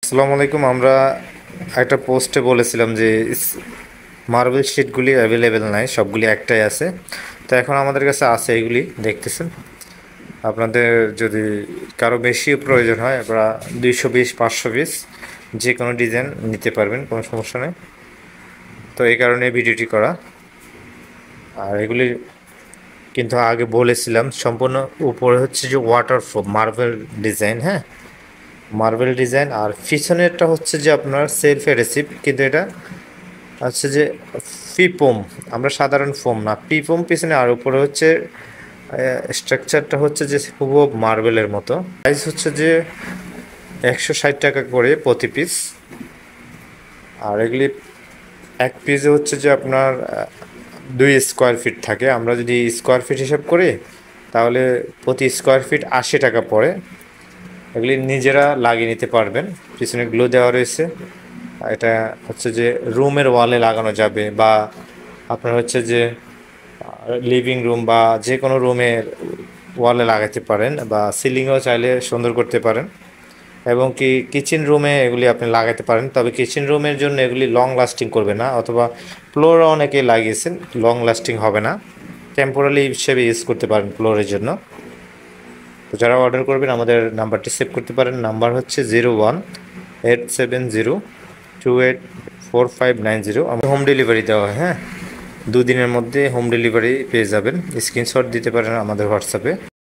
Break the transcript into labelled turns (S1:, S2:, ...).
S1: আসসালামু আলাইকুম। আমরা একটা পোস্টে বলেছিলাম যে মার্বেল শিটগুলি অ্যাভেলেবেল নাই, সবগুলি একটাই আছে। তো এখন আমাদের কাছে আছে, এগুলি দেখতেছেন। আপনাদের যদি কারো বেশি প্রয়োজন হয়, আমরা 220 500 পিস যে কোনো ডিজাইন নিতে পারবেন, কোনো সমস্যা নেই। তো এই কারণে ভিডিওটি করা। আর এগুলি কিন্তু আগে বলেছিলাম সম্পূর্ণ উপরে হচ্ছে যে ওয়াটারপ্রুফ মার্বেল ডিজাইন, হ্যাঁ, মার্বেল ডিজাইন। আর পিছনেরটা হচ্ছে যে আপনার সেলফ এডহেসিভ, কিন্তু এটা হচ্ছে যে পিপোম, আমরা সাধারণ ফোম না, পিপোম পিছনে। আর উপরে হচ্ছে স্ট্রাকচারটা হচ্ছে যে হুবহু মার্বেলের মতো। প্রাইস হচ্ছে যে 160 টাকা করে প্রতি পিস। আর এগুলি এক পিসে হচ্ছে যে আপনার 2 স্কোয়ার ফিট থাকে। আমরা যদি স্কোয়ার ফিট হিসাব করি তাহলে প্রতি স্কোয়ার ফিট 80 টাকা পড়ে। এগুলি নিজেরা লাগিয়ে নিতে পারবেন, পিছনে গ্লো দেওয়া রয়েছে। এটা হচ্ছে যে রুমের ওয়ালে লাগানো যাবে, বা আপনার হচ্ছে যে লিভিং রুম বা যে কোনো রুমের ওয়ালে লাগাতে পারেন, বা সিলিংও চাইলে সুন্দর করতে পারেন। এবং কি কিচেন রুমে এগুলি আপনি লাগাতে পারেন, তবে কিচেন রুমের জন্য এগুলি লং লাস্টিং করবে না, অথবা ফ্লোরে অনেকে লাগিয়েছেন, লং লাস্টিং হবে না। টেম্পোরারি হিসেবে ইউজ করতে পারেন ফ্লোরের জন্য। তো যারা অর্ডার করবেন আমাদের নাম্বারটি সেভ করতে পারেন। নাম্বার হচ্ছে 01-870-284590। আমরা হোম ডেলিভারি দেওয়া হয়, হ্যাঁ, 2 দিনের মধ্যে হোম ডেলিভারি পেয়ে যাবেন। স্ক্রিনশট দিতে পারেন আমাদের হোয়াটসঅ্যাপে।